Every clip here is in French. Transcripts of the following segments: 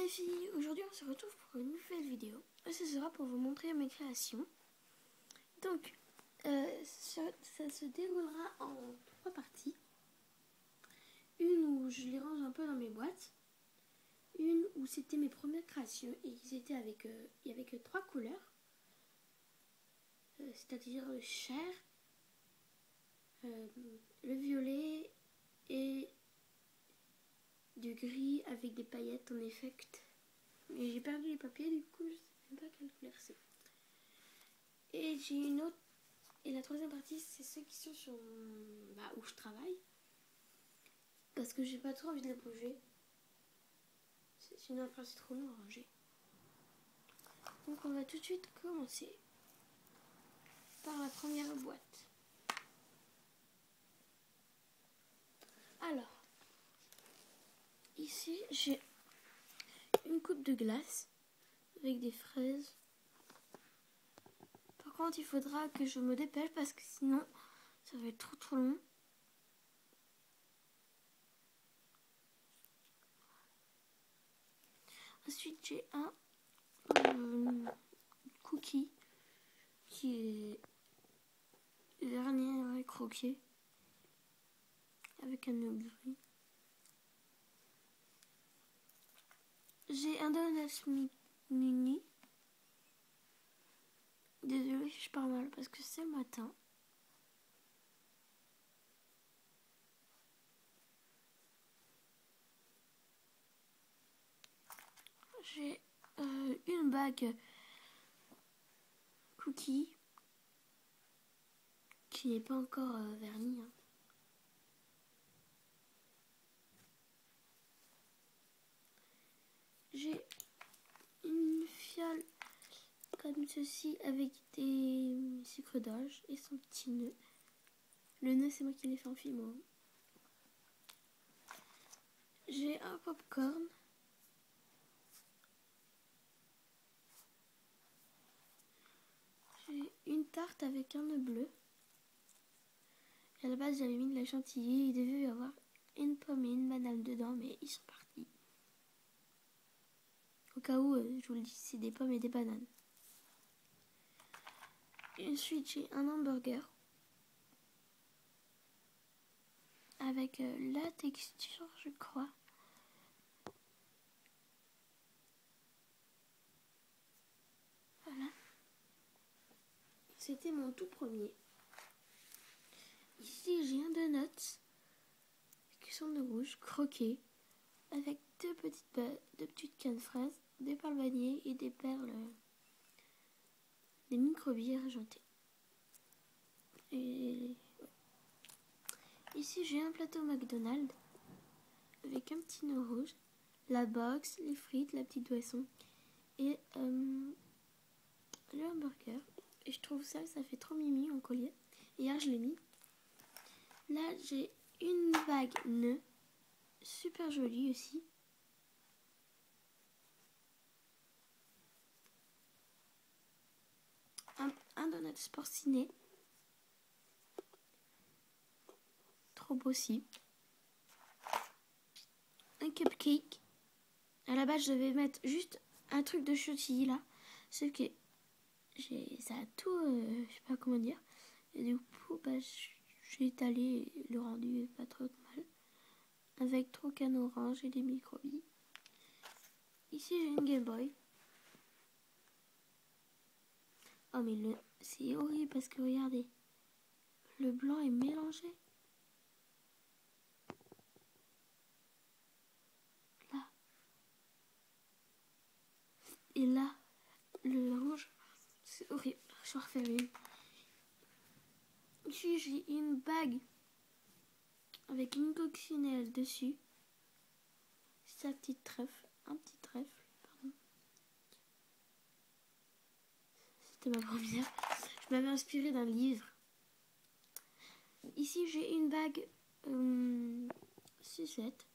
Salut les filles, aujourd'hui on se retrouve pour une nouvelle vidéo et ce sera pour vous montrer mes créations. Donc ça se déroulera en 3 parties. Une où je les range un peu dans mes boîtes, une où c'était mes premières créations et ils étaient avec, il y avait que 3 couleurs, c'est-à-dire le chair, le violet et du gris avec des paillettes en effect. Mais j'ai perdu les papiers, du coup je sais même pas quelle couleur c'est. Et j'ai une autre, et la troisième partie c'est ceux qui sont sur où je travaille, parce que j'ai pas trop envie de les bouger, sinon après c'est trop long à ranger. Donc on va tout de suite commencer par la première boîte. Alors ici j'ai une coupe de glace avec des fraises. Par contre il faudra que je me dépêche parce que sinon ça va être trop long. Ensuite j'ai un cookie qui est dernier croqué avec un œuf gris. J'ai un donut mini. Désolée si je parle mal parce que c'est le matin. J'ai une bague cookie qui n'est pas encore vernie. J'ai une fiole comme ceci avec des sucres d'orge et son petit nœud. Le nœud c'est moi qui l'ai fait en fimo. J'ai un popcorn. J'ai une tarte avec un œuf bleu. Et à la base j'avais mis de la chantilly. Il devait y avoir une pomme et une banane dedans, mais ils sont partis. Au cas où, je vous le dis, c'est des pommes et des bananes. Ensuite j'ai un hamburger avec la texture, je crois. Voilà. C'était mon tout premier. Ici j'ai un donut qui sont de rouge, croqué, avec deux petites cannes fraises, des perles vanillées et des perles, des microbilles argentées. Et ouais. Ici j'ai un plateau McDonald's avec un petit nœud rouge, la box, les frites, la petite boisson et le hamburger. Et je trouve ça fait trop mimi en collier. Hier je l'ai mis. Là j'ai une bague nœud, super jolie aussi. Un donut sport ciné. Trop beau aussi. Un cupcake. À la base je devais mettre juste un truc de chantilly là. Sauf que ça a tout, je sais pas comment dire. Et du coup j'ai étalé le rendu est pas trop mal. Avec Trocan orange et des microbilles. Ici j'ai une Game Boy. Oh mais c'est horrible parce que regardez, le blanc est mélangé. Là. Et là, le rouge, c'est horrible. Je vais refaire une. Ici j'ai une bague avec une coccinelle dessus. Sa petite trèfle, un petit trèfle, pardon. C'était ma première. Je m'avais inspirée d'un livre. Ici j'ai une bague sucette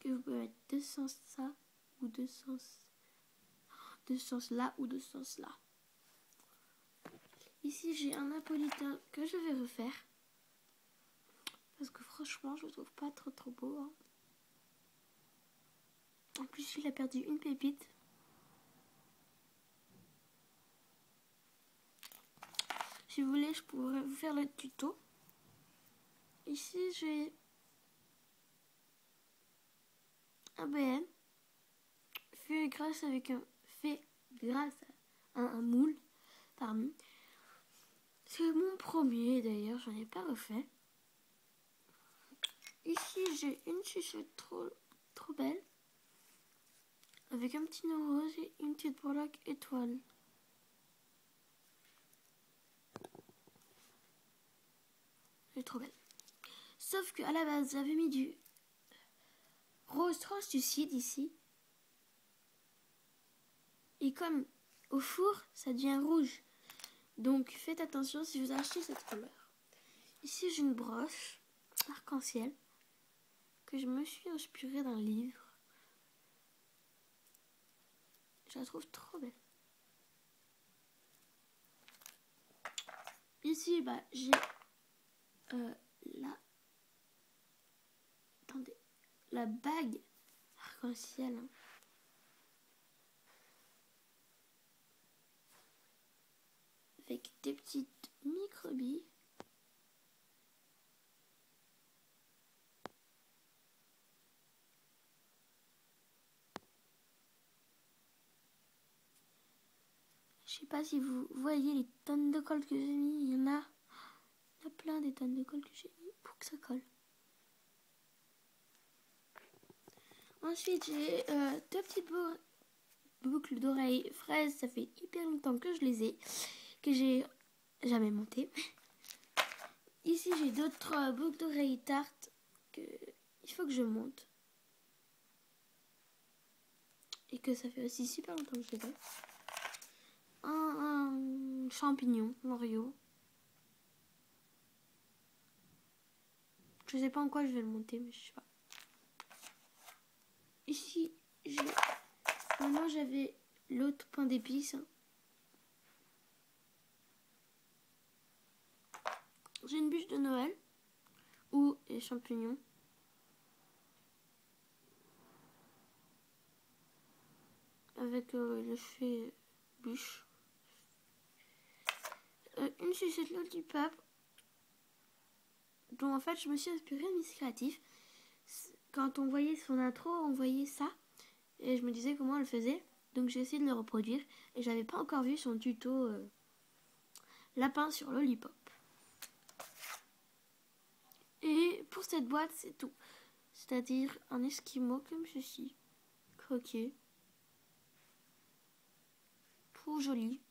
que vous pouvez mettre deux sens ça ou deux sens là ou deux sens là. Ici j'ai un napolitain que je vais refaire parce que franchement je le trouve pas trop beau. plus il a perdu une pépite. Si vous voulez, je pourrais vous faire le tuto. Ici, j'ai un BN fait grâce à un moule. Pardon. C'est mon premier d'ailleurs, j'en ai pas refait. Ici, j'ai une sucette trop belle. Avec un petit nœud rose et une petite breloque étoile. Elle est trop belle. Sauf qu'à la base, j'avais mis du rose translucide ici. Et comme au four, ça devient rouge. Donc faites attention si vous achetez cette couleur. Ici, j'ai une broche arc-en-ciel que je me suis inspirée d'un livre. Je la trouve trop belle. Ici, j'ai la bague arc-en-ciel. Avec des petites micro-billes. Je sais pas si vous voyez les tonnes de colle que j'ai mis. Il y en a plein des tonnes de colle que j'ai mis pour que ça colle. Ensuite, j'ai deux petites boucles d'oreilles fraises. Ça fait hyper longtemps que je les ai, que j'ai jamais montées. Ici, j'ai d'autres boucles d'oreilles tartes que il faut que je monte. Et que ça fait aussi super longtemps que je les ai. Un champignon, Mario. Je sais pas en quoi je vais le monter, mais je sais pas. Ici, maintenant j'avais l'autre pain d'épices. J'ai une bûche de Noël ou les champignons. Avec l'effet bûche. Une sucette Lollipop dont en fait je me suis inspirée de Miss Créatif. Quand on voyait son intro, on voyait ça et je me disais comment elle faisait. Donc j'ai essayé de le reproduire et j'avais pas encore vu son tuto lapin sur Lollipop. Et pour cette boîte, c'est tout. C'est-à-dire un esquimau comme ceci, croqué, trop joli.